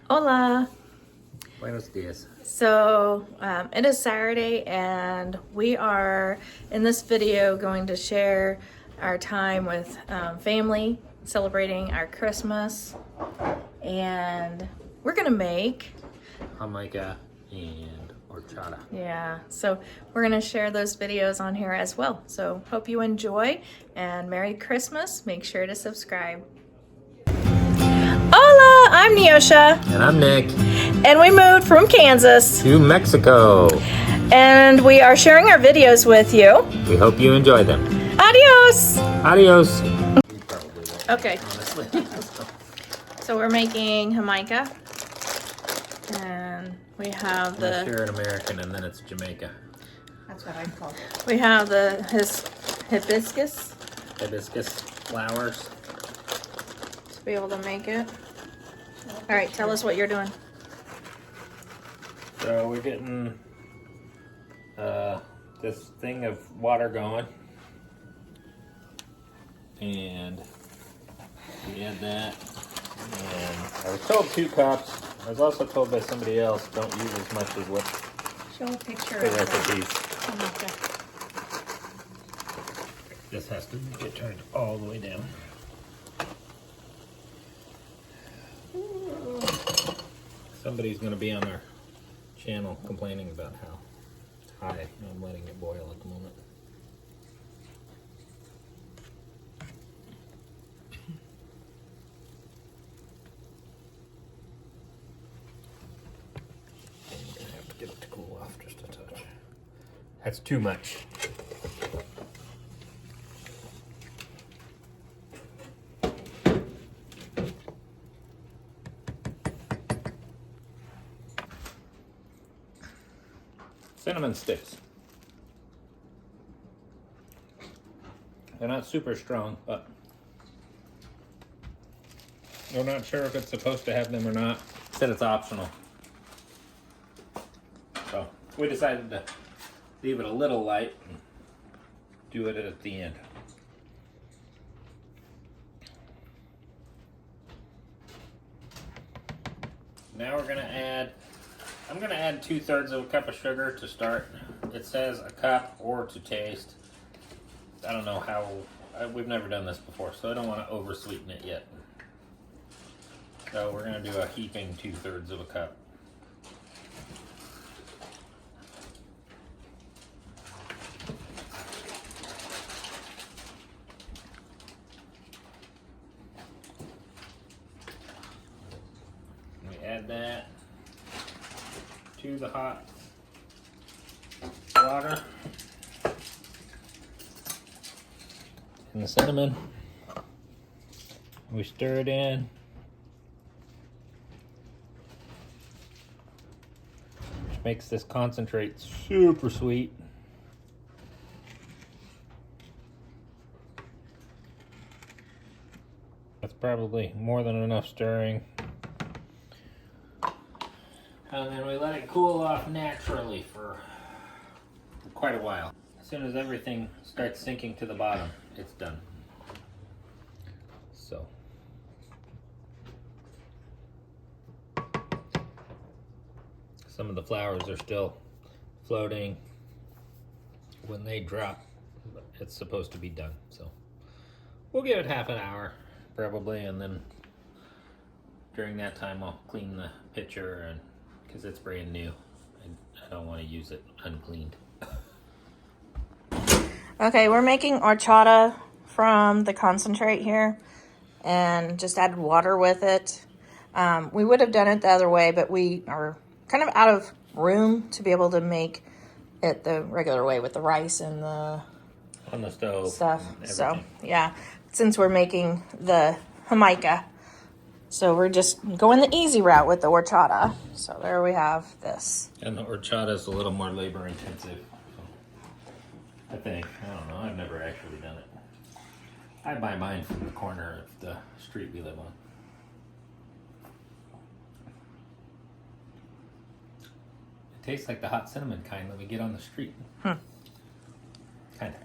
Hola. Buenos dias. So it is Saturday and we are in this video going to share our time with family celebrating our Christmas, and we're gonna make Jamaica and Horchata. so we're gonna share those videos on here as well. So hope you enjoy and Merry Christmas. Make sure to subscribe. Hola, I'm Neoshea. And I'm Nick. And we moved from Kansas To Mexico. and we are sharing our videos with you. We hope you enjoy them. Adios! Adios. Okay. So we're making Jamaica. And we have Unless the you're an American and then it's Jamaica. That's what I call it. we have the hibiscus Hibiscus flowers. to be able to make it. All right, tell us what you're doing. So we're getting this thing of water going. And we add that. And I was told 2 cups. I was also told by somebody else, don't use as much as what Show a picture the of recipes. it. This has to get turned all the way down. Somebody's going to be on our channel complaining about how high I'm letting it boil at the moment. I'm going to have to get it to cool off just a touch. That's too much. Cinnamon sticks. They're not super strong, but we're not sure if it's supposed to have them or not. It said it's optional. So we decided to leave it a little light and do it at the end. Now we're gonna add, I'm gonna add 2/3 of a cup of sugar to start. It says a cup or to taste. I don't know how, we've never done this before, so I don't want to over sweeten it yet. So we're gonna do a heaping 2/3 of a cup. We add that to the hot water and the cinnamon. We stir it in. Which makes this concentrate super sweet. That's probably more than enough stirring. And then we let it cool off naturally for quite a while. As soon as everything starts sinking to the bottom, it's done. So. Some of the flowers are still floating. When they drop, it's supposed to be done. So we'll give it half an hour probably, and then during that time I'll clean the pitcher, and because it's brand new, I don't want to use it uncleaned. Okay, we're making horchata from the concentrate here and just added water with it. We would have done it the other way, but we are kind of out of room to be able to make it the regular way with the rice and the On the stove stuff. and So everything. yeah, since we're making the Jamaica, so we're just going the easy route with the horchata. So there we have this. And the horchata is a little more labor intensive. I think. I don't know. I've never actually done it. I buy mine from the corner of the street we live on. It tastes like the hot cinnamon kind that we get on the street. Kind of.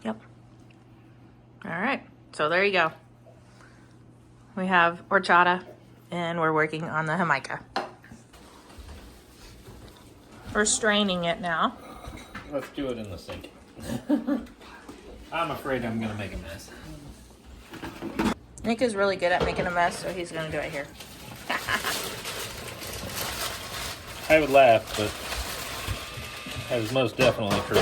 Yep. All right. So there you go. We have horchata, and we're working on the Jamaica. We're straining it now. Let's do it in the sink. I'm afraid I'm gonna make a mess. Nick is really good at making a mess, so he's gonna do it here. I would laugh, but that is most definitely true.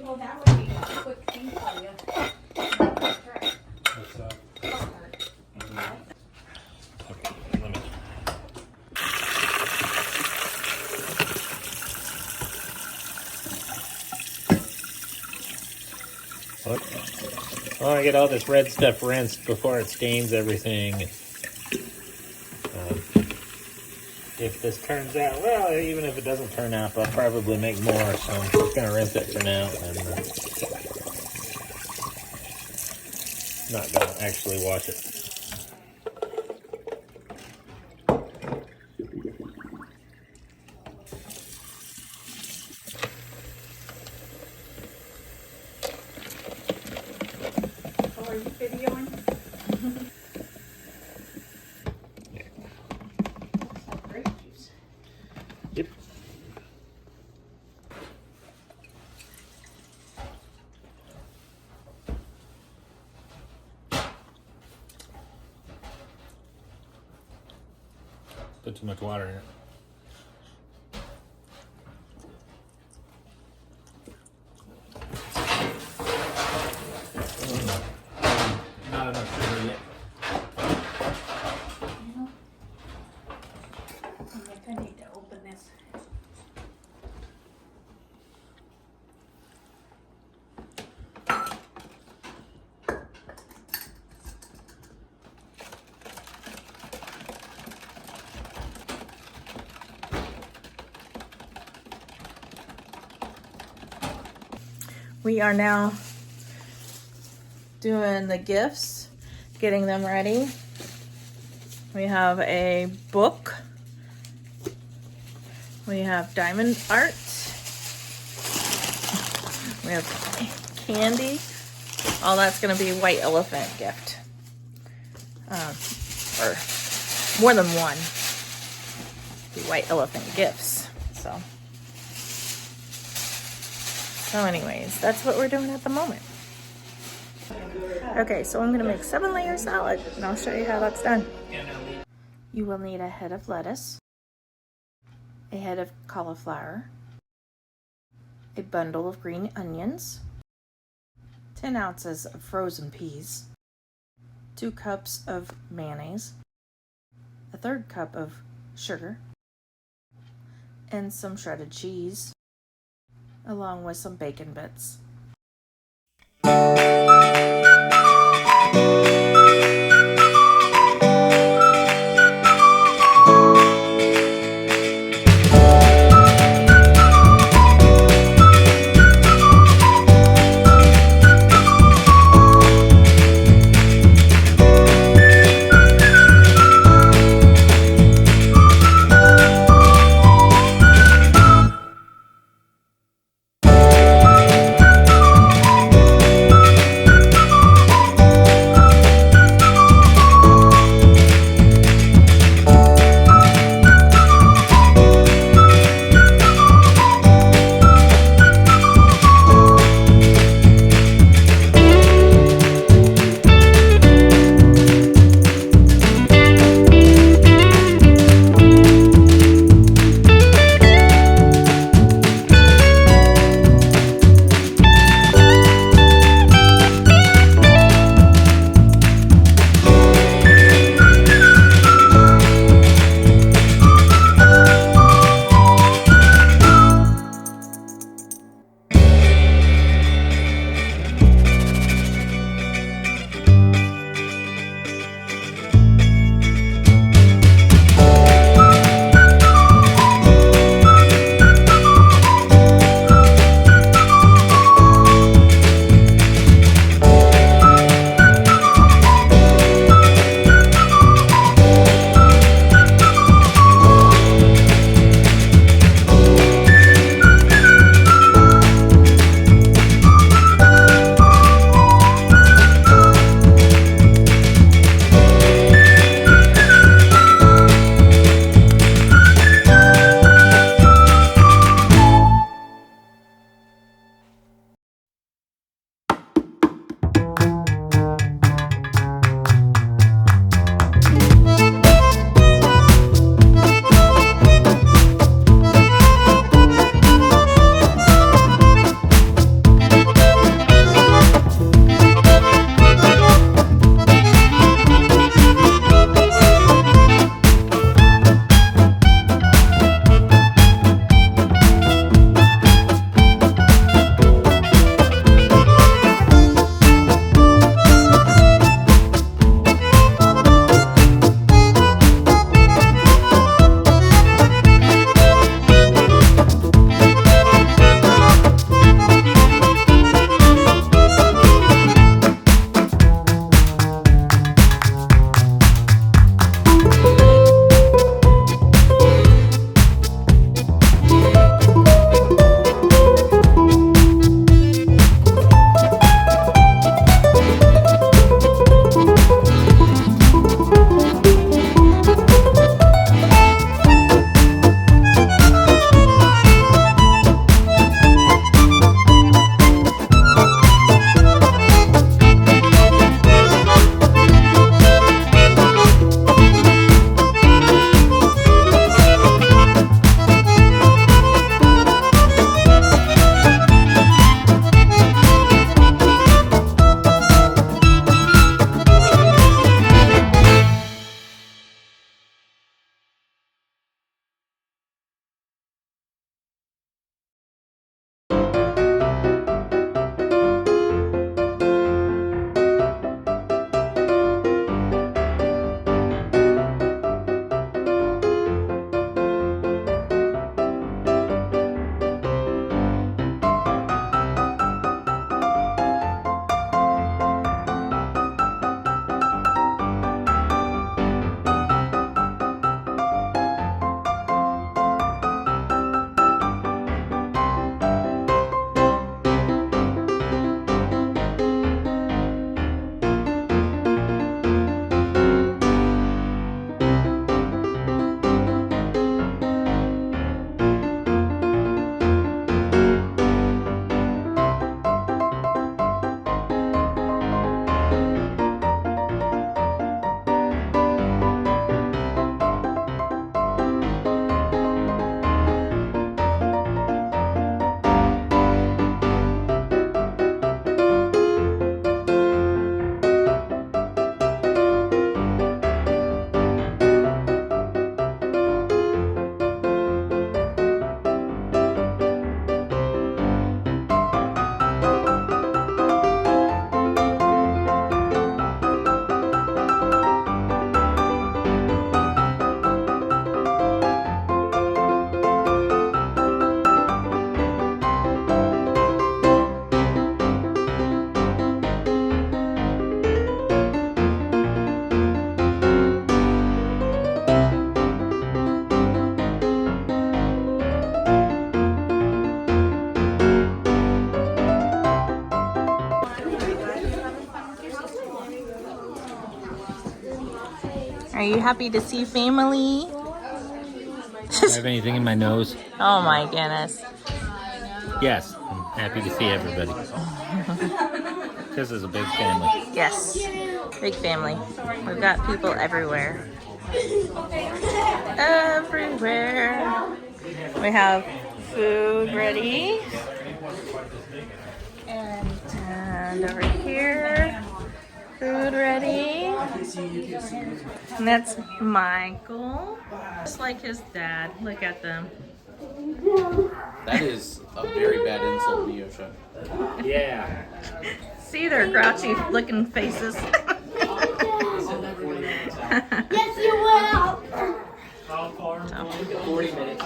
Well, that would be a quick thing for you. What's up? Okay, let me. What? I want to get all this red stuff rinsed before it stains everything. If this turns out, well, even if it doesn't turn out, I'll probably make more, so I'm just going to rinse it for now. And not going to actually wash it. Oh, are you videoing? Looks like grape juice. Yep. Put too much water in it. Not enough sugar yet. I think I need to open this. We are now doing the gifts, getting them ready. We have a book. We have diamond art. We have candy. All that's gonna be white elephant gift. Or more than one. Be white elephant gifts, so. So anyways, that's what we're doing at the moment. Okay, so I'm gonna make 7-layer salad, and I'll show you how that's done. You will need a head of lettuce, a head of cauliflower, a bundle of green onions, 10 ounces of frozen peas, 2 cups of mayonnaise, a 1/3 cup of sugar, and some shredded cheese, along with some bacon bits. Are you happy to see family? Do I have anything in my nose? Oh my goodness. Yes, I'm happy to see everybody. This is a big family. Yes, big family. We've got people everywhere. Everywhere. We have food ready. And over here, food ready. And that's Michael. Just like his dad. Look at them. That is a very bad insult, Neoshea. Yeah. See their grouchy looking faces. Yes, you will. 40 minutes.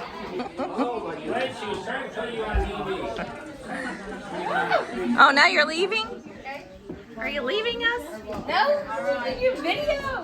Oh, now you're leaving? Are you leaving us? No, in your video.